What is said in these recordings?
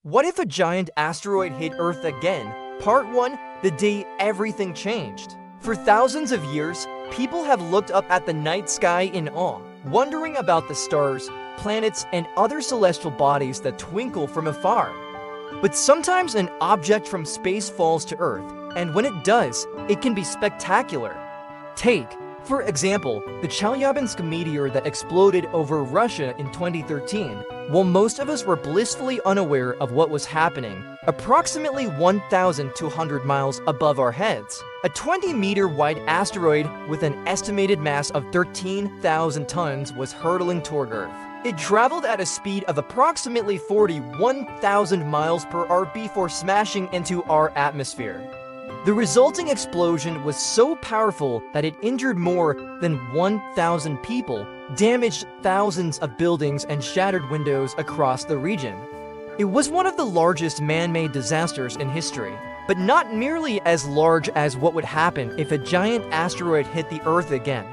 What if a giant asteroid hit Earth again? Part 1, the day everything changed. For thousands of years, people have looked up at the night sky in awe, wondering about the stars, planets, and other celestial bodies that twinkle from afar. But sometimes an object from space falls to Earth, and when it does, it can be spectacular. Take, for example, the Chelyabinsk meteor that exploded over Russia in 2013. While most of us were blissfully unaware of what was happening, approximately 1,200 miles above our heads, a 20-meter-wide asteroid with an estimated mass of 13,000 tons was hurtling toward Earth. It traveled at a speed of approximately 41,000 miles per hour before smashing into our atmosphere. The resulting explosion was so powerful that it injured more than 1,000 people, damaged thousands of buildings, and shattered windows across the region. It was one of the largest man-made disasters in history, but not nearly as large as what would happen if a giant asteroid hit the Earth again.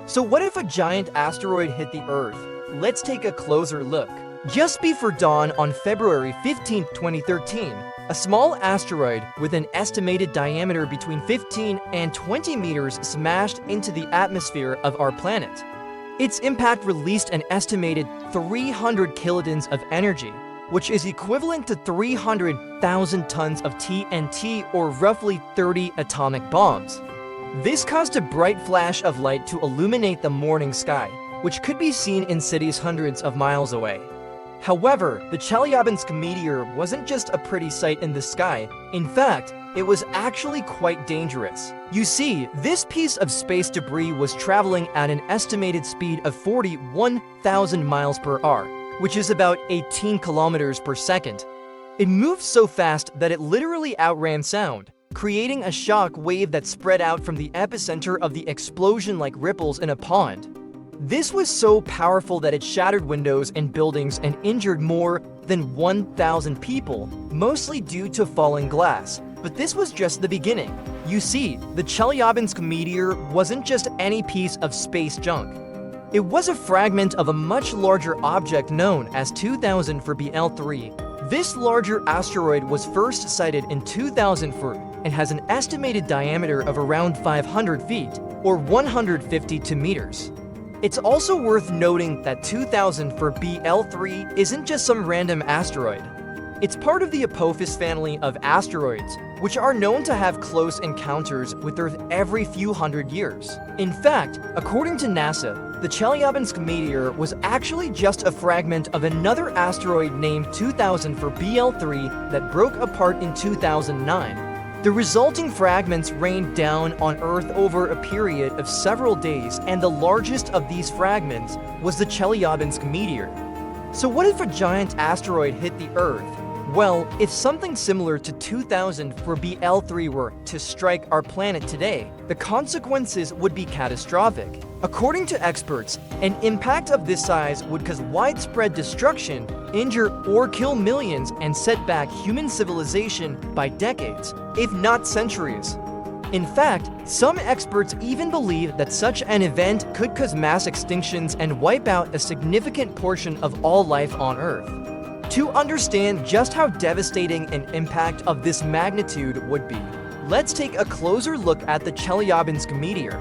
So what if a giant asteroid hit the Earth? Let's take a closer look. Just before dawn on February 15, 2013, a small asteroid with an estimated diameter between 15 and 20 meters smashed into the atmosphere of our planet. Its impact released an estimated 300 kilotons of energy, which is equivalent to 300,000 tons of TNT, or roughly 30 atomic bombs. This caused a bright flash of light to illuminate the morning sky, which could be seen in cities hundreds of miles away. However, the Chelyabinsk meteor wasn't just a pretty sight in the sky. In fact, it was actually quite dangerous. You see, this piece of space debris was traveling at an estimated speed of 41,000 miles per hour, which is about 18 kilometers per second. It moved so fast that it literally outran sound, creating a shock wave that spread out from the epicenter of the explosion like ripples in a pond. This was so powerful that it shattered windows and buildings and injured more than 1,000 people, mostly due to falling glass. But this was just the beginning. You see, the Chelyabinsk meteor wasn't just any piece of space junk. It was a fragment of a much larger object known as 2000 for BL3. This larger asteroid was first sighted in 2004 and has an estimated diameter of around 500 feet, or 152 meters. It's also worth noting that 2000 for BL3 isn't just some random asteroid. It's part of the Apophis family of asteroids, which are known to have close encounters with Earth every few hundred years. In fact, according to NASA, the Chelyabinsk meteor was actually just a fragment of another asteroid named 2000 for BL3 that broke apart in 2009. The resulting fragments rained down on Earth over a period of several days, and the largest of these fragments was the Chelyabinsk meteor. So what if a giant asteroid hit the Earth? Well, if something similar to 2000 for BL3 were to strike our planet today, the consequences would be catastrophic. According to experts, an impact of this size would cause widespread destruction, injure or kill millions, and set back human civilization by decades, if not centuries. In fact, some experts even believe that such an event could cause mass extinctions and wipe out a significant portion of all life on Earth. To understand just how devastating an impact of this magnitude would be, let's take a closer look at the Chelyabinsk meteor.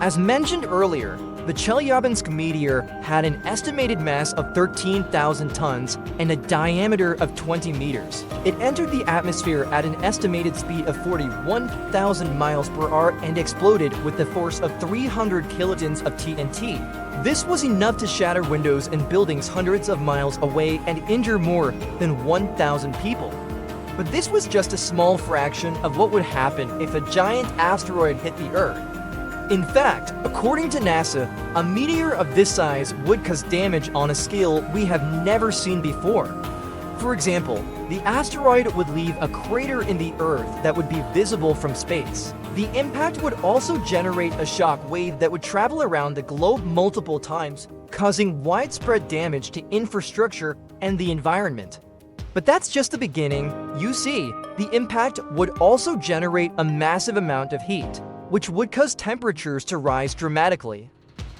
As mentioned earlier, the Chelyabinsk meteor had an estimated mass of 13,000 tons and a diameter of 20 meters. It entered the atmosphere at an estimated speed of 41,000 miles per hour and exploded with the force of 300 kilotons of TNT. This was enough to shatter windows and buildings hundreds of miles away and injure more than 1,000 people. But this was just a small fraction of what would happen if a giant asteroid hit the Earth. In fact, according to NASA, a meteor of this size would cause damage on a scale we have never seen before. For example, the asteroid would leave a crater in the Earth that would be visible from space. The impact would also generate a shock wave that would travel around the globe multiple times, causing widespread damage to infrastructure and the environment. But that's just the beginning. You see, the impact would also generate a massive amount of heat, which would cause temperatures to rise dramatically.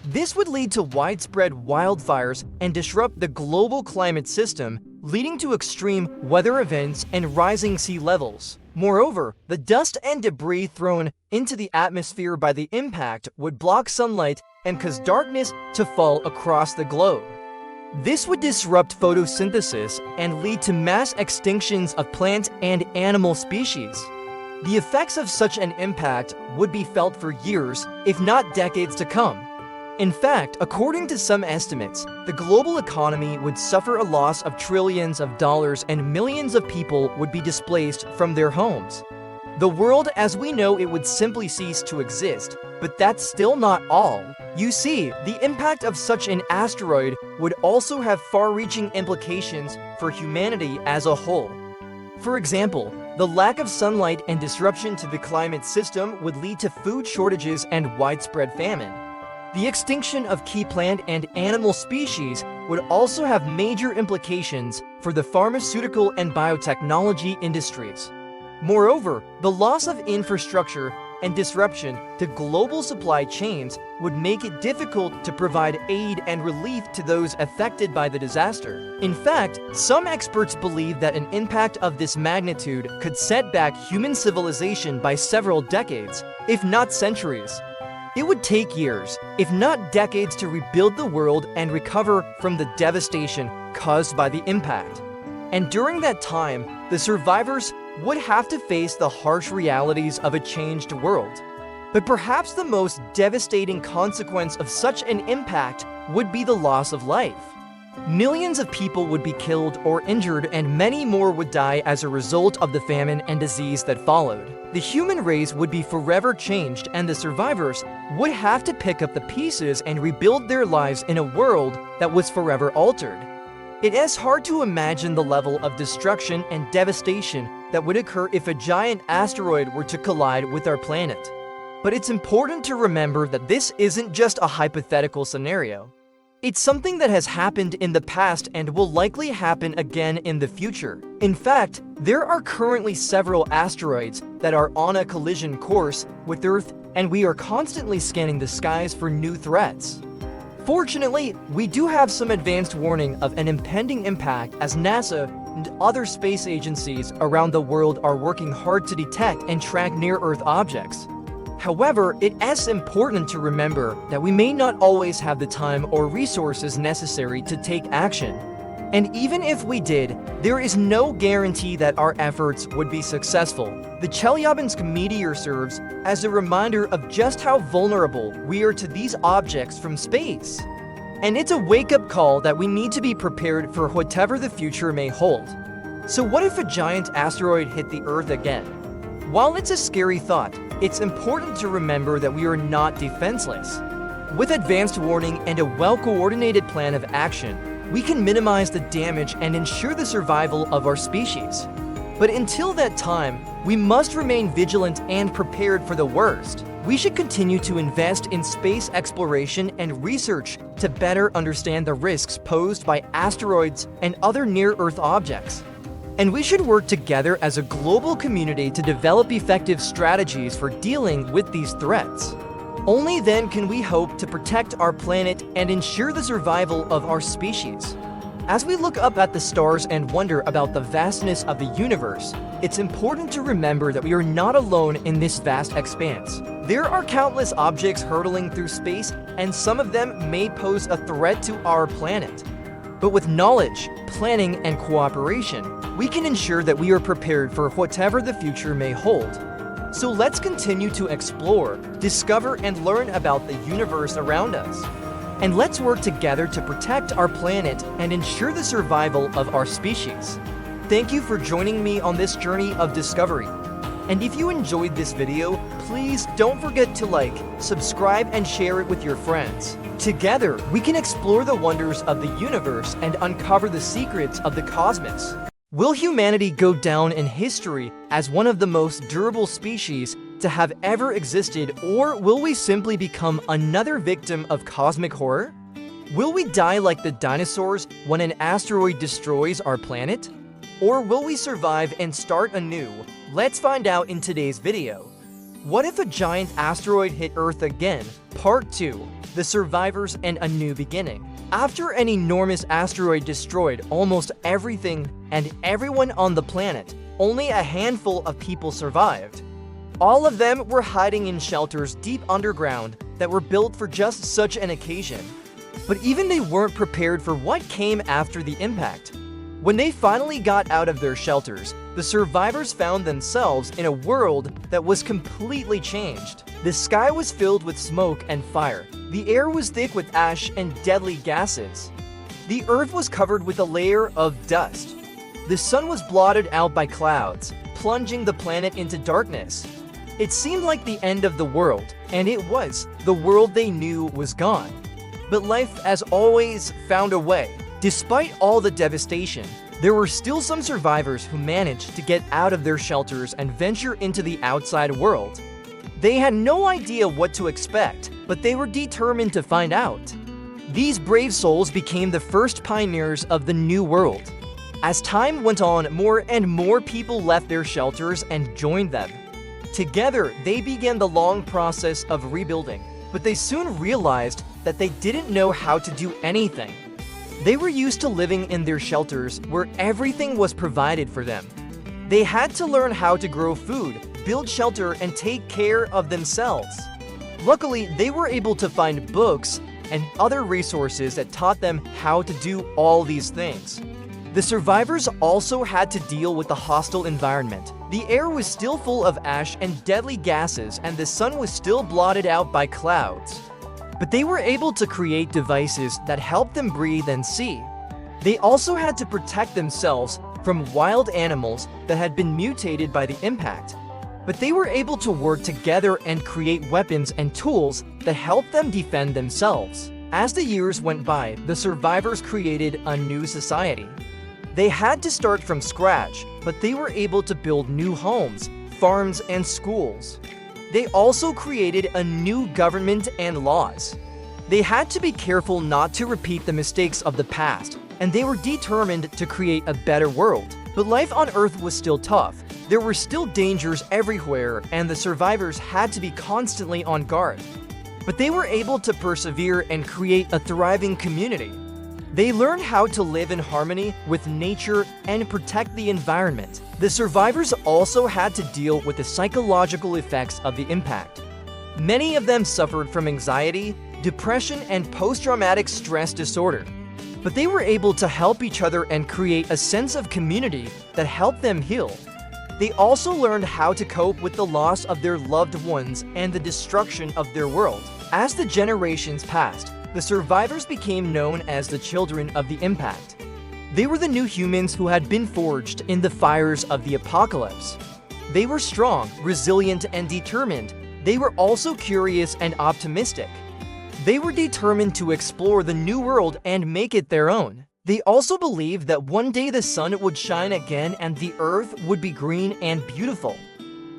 This would lead to widespread wildfires and disrupt the global climate system, leading to extreme weather events and rising sea levels. Moreover, the dust and debris thrown into the atmosphere by the impact would block sunlight and cause darkness to fall across the globe. This would disrupt photosynthesis and lead to mass extinctions of plant and animal species. The effects of such an impact would be felt for years, if not decades to come. In fact, according to some estimates, the global economy would suffer a loss of trillions of dollars and millions of people would be displaced from their homes. The world as we know it would simply cease to exist, but that's still not all. You see, the impact of such an asteroid would also have far-reaching implications for humanity as a whole. For example, the lack of sunlight and disruption to the climate system would lead to food shortages and widespread famine. The extinction of key plant and animal species would also have major implications for the pharmaceutical and biotechnology industries. Moreover, the loss of infrastructure and disruption to global supply chains would make it difficult to provide aid and relief to those affected by the disaster. In fact, some experts believe that an impact of this magnitude could set back human civilization by several decades, if not centuries. It would take years, if not decades, to rebuild the world and recover from the devastation caused by the impact. And during that time, the survivors would have to face the harsh realities of a changed world. But perhaps the most devastating consequence of such an impact would be the loss of life. Millions of people would be killed or injured, and many more would die as a result of the famine and disease that followed. The human race would be forever changed, and the survivors would have to pick up the pieces and rebuild their lives in a world that was forever altered. It is hard to imagine the level of destruction and devastation that would occur if a giant asteroid were to collide with our planet. But it's important to remember that this isn't just a hypothetical scenario. It's something that has happened in the past and will likely happen again in the future. In fact, there are currently several asteroids that are on a collision course with Earth, and we are constantly scanning the skies for new threats. Fortunately, we do have some advanced warning of an impending impact, as NASA and other space agencies around the world are working hard to detect and track near-Earth objects. However, it is important to remember that we may not always have the time or resources necessary to take action. And even if we did, there is no guarantee that our efforts would be successful. The Chelyabinsk meteor serves as a reminder of just how vulnerable we are to these objects from space. And it's a wake-up call that we need to be prepared for whatever the future may hold. So what if a giant asteroid hit the Earth again? While it's a scary thought, it's important to remember that we are not defenseless. With advanced warning and a well-coordinated plan of action, we can minimize the damage and ensure the survival of our species. But until that time, we must remain vigilant and prepared for the worst. We should continue to invest in space exploration and research to better understand the risks posed by asteroids and other near-Earth objects. And we should work together as a global community to develop effective strategies for dealing with these threats. Only then can we hope to protect our planet and ensure the survival of our species. As we look up at the stars and wonder about the vastness of the universe, it's important to remember that we are not alone in this vast expanse. There are countless objects hurtling through space, and some of them may pose a threat to our planet. But with knowledge, planning, and cooperation, we can ensure that we are prepared for whatever the future may hold. So let's continue to explore, discover, and learn about the universe around us. And let's work together to protect our planet and ensure the survival of our species. Thank you for joining me on this journey of discovery. And if you enjoyed this video, please don't forget to like, subscribe, and share it with your friends. Together, we can explore the wonders of the universe and uncover the secrets of the cosmos. Will humanity go down in history as one of the most durable species to have ever existed, or will we simply become another victim of cosmic horror? Will we die like the dinosaurs when an asteroid destroys our planet? Or will we survive and start anew? Let's find out in today's video. What if a giant asteroid hit Earth again? Part 2. the survivors, and a new beginning. After an enormous asteroid destroyed almost everything and everyone on the planet, only a handful of people survived. All of them were hiding in shelters deep underground that were built for just such an occasion. But even they weren't prepared for what came after the impact. When they finally got out of their shelters, the survivors found themselves in a world that was completely changed. The sky was filled with smoke and fire. The air was thick with ash and deadly gases. The earth was covered with a layer of dust. The sun was blotted out by clouds, plunging the planet into darkness. It seemed like the end of the world, and it was. The world they knew was gone. But life, as always, found a way. Despite all the devastation, there were still some survivors who managed to get out of their shelters and venture into the outside world. They had no idea what to expect, but they were determined to find out. These brave souls became the first pioneers of the new world. As time went on, more and more people left their shelters and joined them. Together, they began the long process of rebuilding, but they soon realized that they didn't know how to do anything. They were used to living in their shelters where everything was provided for them. They had to learn how to grow food, build shelter, and take care of themselves. Luckily, they were able to find books and other resources that taught them how to do all these things. The survivors also had to deal with the hostile environment. The air was still full of ash and deadly gases, and the sun was still blotted out by clouds. But they were able to create devices that helped them breathe and see. They also had to protect themselves from wild animals that had been mutated by the impact. But they were able to work together and create weapons and tools that helped them defend themselves. As the years went by, the survivors created a new society. They had to start from scratch, but they were able to build new homes, farms, and schools. They also created a new government and laws. They had to be careful not to repeat the mistakes of the past, and they were determined to create a better world. But life on Earth was still tough. There were still dangers everywhere, and the survivors had to be constantly on guard. But they were able to persevere and create a thriving community. They learned how to live in harmony with nature and protect the environment. The survivors also had to deal with the psychological effects of the impact. Many of them suffered from anxiety, depression, and post-traumatic stress disorder. But they were able to help each other and create a sense of community that helped them heal. They also learned how to cope with the loss of their loved ones and the destruction of their world. As the generations passed, the survivors became known as the children of the impact. They were the new humans who had been forged in the fires of the apocalypse. They were strong, resilient, and determined. They were also curious and optimistic. They were determined to explore the new world and make it their own. They also believed that one day the sun would shine again and the earth would be green and beautiful.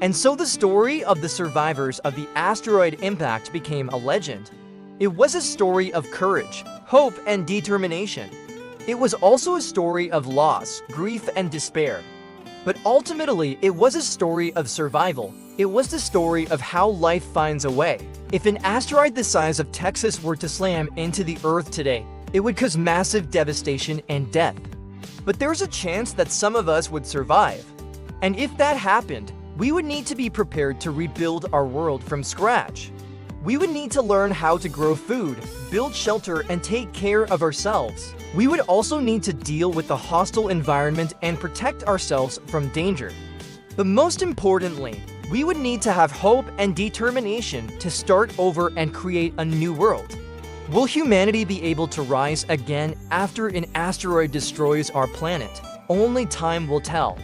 And so the story of the survivors of the asteroid impact became a legend. It was a story of courage, hope, and determination. It was also a story of loss, grief, and despair. But ultimately, it was a story of survival. It was the story of how life finds a way. If an asteroid the size of Texas were to slam into the Earth today, it would cause massive devastation and death. But there's a chance that some of us would survive. And if that happened, we would need to be prepared to rebuild our world from scratch. We would need to learn how to grow food, build shelter, and take care of ourselves. We would also need to deal with the hostile environment and protect ourselves from danger. But most importantly, we would need to have hope and determination to start over and create a new world. Will humanity be able to rise again after an asteroid destroys our planet? Only time will tell.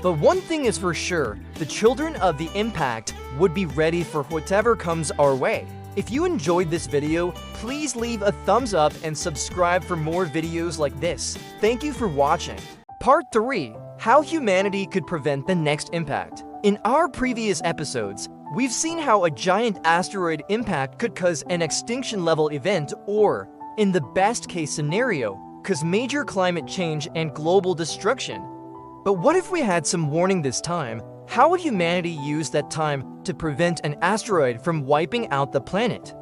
But one thing is for sure, the children of the impact would be ready for whatever comes our way. If you enjoyed this video, please leave a thumbs up and subscribe for more videos like this. Thank you for watching. Part 3. How humanity could prevent the next impact. In our previous episodes, we've seen how a giant asteroid impact could cause an extinction-level event or, in the best-case scenario, cause major climate change and global destruction. But what if we had some warning this time? How would humanity use that time to prevent an asteroid from wiping out the planet?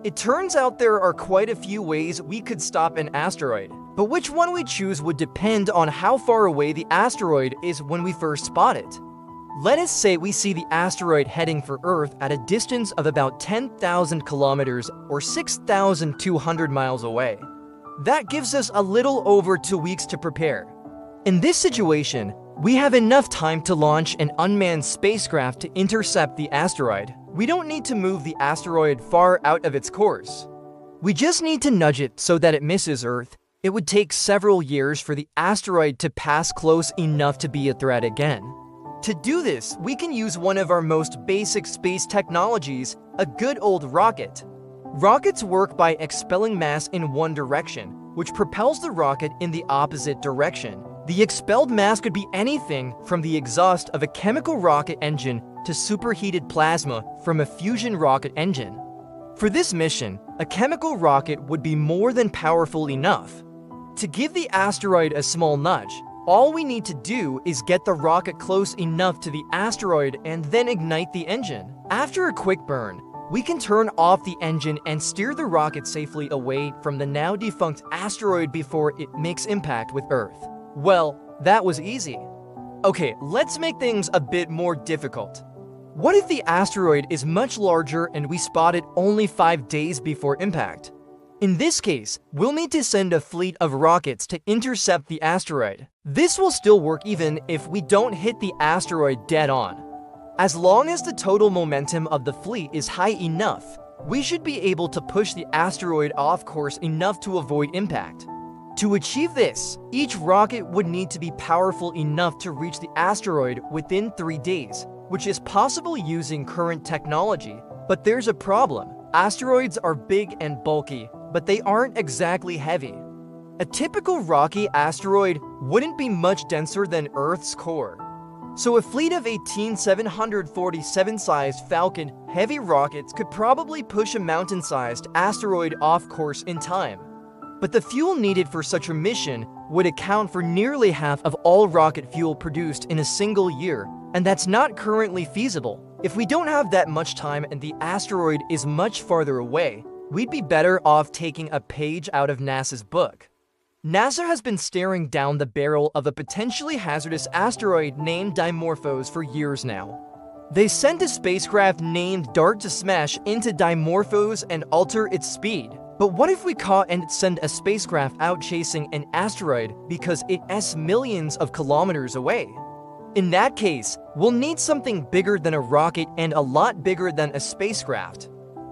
It turns out there are quite a few ways we could stop an asteroid, but which one we choose would depend on how far away the asteroid is when we first spot it. Let us say we see the asteroid heading for Earth at a distance of about 10,000 kilometers or 6,200 miles away. That gives us a little over 2 weeks to prepare. In this situation, we have enough time to launch an unmanned spacecraft to intercept the asteroid. We don't need to move the asteroid far out of its course. We just need to nudge it so that it misses Earth. It would take several years for the asteroid to pass close enough to be a threat again. To do this, we can use one of our most basic space technologies, a good old rocket. Rockets work by expelling mass in one direction, which propels the rocket in the opposite direction. The expelled mass could be anything from the exhaust of a chemical rocket engine to superheated plasma from a fusion rocket engine. For this mission, a chemical rocket would be more than powerful enough. To give the asteroid a small nudge, all we need to do is get the rocket close enough to the asteroid and then ignite the engine. After a quick burn, we can turn off the engine and steer the rocket safely away from the now defunct asteroid before it makes impact with Earth. Well, that was easy. Okay, let's make things a bit more difficult. What if the asteroid is much larger and we spot it only 5 days before impact? In this case, we'll need to send a fleet of rockets to intercept the asteroid. This will still work even if we don't hit the asteroid dead on. As long as the total momentum of the fleet is high enough, we should be able to push the asteroid off course enough to avoid impact. To achieve this, each rocket would need to be powerful enough to reach the asteroid within 3 days, which is possible using current technology. But there's a problem. Asteroids are big and bulky, but they aren't exactly heavy. A typical rocky asteroid wouldn't be much denser than Earth's core. So a fleet of 18 747-sized Falcon heavy rockets could probably push a mountain-sized asteroid off course in time. But the fuel needed for such a mission would account for nearly half of all rocket fuel produced in a single year, and that's not currently feasible. If we don't have that much time and the asteroid is much farther away, we'd be better off taking a page out of NASA's book. NASA has been staring down the barrel of a potentially hazardous asteroid named Dimorphos for years now. They sent a spacecraft named DART to smash into Dimorphos and alter its speed. But what if we caught and send a spacecraft out chasing an asteroid because it's millions of kilometers away? In that case, we'll need something bigger than a rocket and a lot bigger than a spacecraft.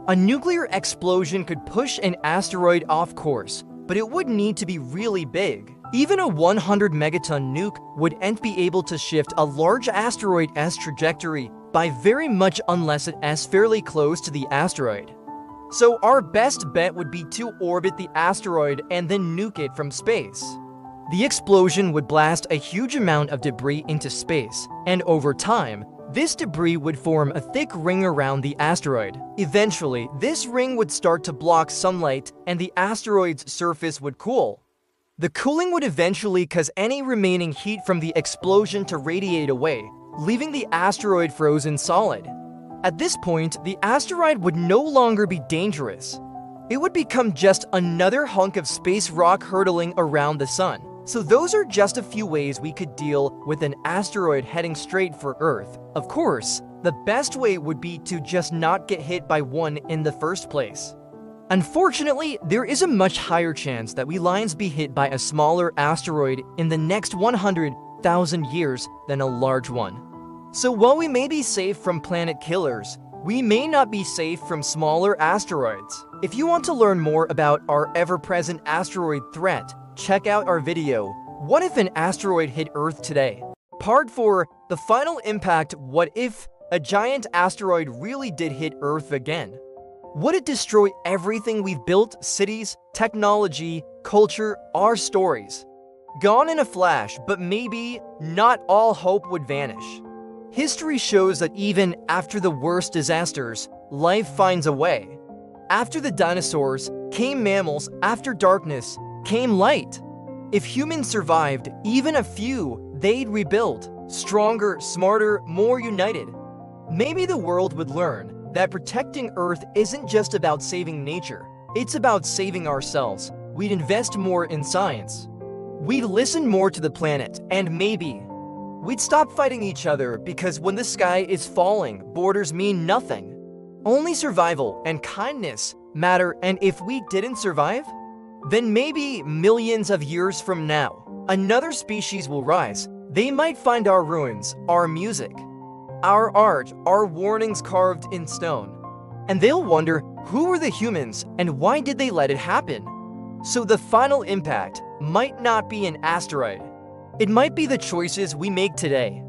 A nuclear explosion could push an asteroid off course, but it would need to be really big. Even a 100 megaton nuke wouldn't be able to shift a large asteroid's trajectory by very much unless it's fairly close to the asteroid. So our best bet would be to orbit the asteroid and then nuke it from space. The explosion would blast a huge amount of debris into space, and over time, this debris would form a thick ring around the asteroid. Eventually, this ring would start to block sunlight and the asteroid's surface would cool. The cooling would eventually cause any remaining heat from the explosion to radiate away, leaving the asteroid frozen solid. At this point, the asteroid would no longer be dangerous. It would become just another hunk of space rock hurtling around the sun. So those are just a few ways we could deal with an asteroid heading straight for Earth. Of course, the best way would be to just not get hit by one in the first place. Unfortunately, there is a much higher chance that we lions be hit by a smaller asteroid in the next 100,000 years than a large one. So while we may be safe from planet killers, we may not be safe from smaller asteroids. If you want to learn more about our ever-present asteroid threat, check out our video, What If an Asteroid Hit Earth Today? Part 4, The Final Impact. What if a giant asteroid really did hit Earth again? Would it destroy everything we've built, cities, technology, culture, our stories? Gone in a flash, but maybe not all hope would vanish. History shows that even after the worst disasters, life finds a way. After the dinosaurs came mammals, after darkness came light. If humans survived, even a few, they'd rebuild, stronger, smarter, more united. Maybe the world would learn that protecting Earth isn't just about saving nature, it's about saving ourselves. We'd invest more in science. We'd listen more to the planet, and maybe we'd stop fighting each other, because when the sky is falling, borders mean nothing. Only survival and kindness matter, and if we didn't survive, then maybe millions of years from now, another species will rise. They might find our ruins, our music, our art, our warnings carved in stone. And they'll wonder, who were the humans and why did they let it happen? So the final impact might not be an asteroid. It might be the choices we make today.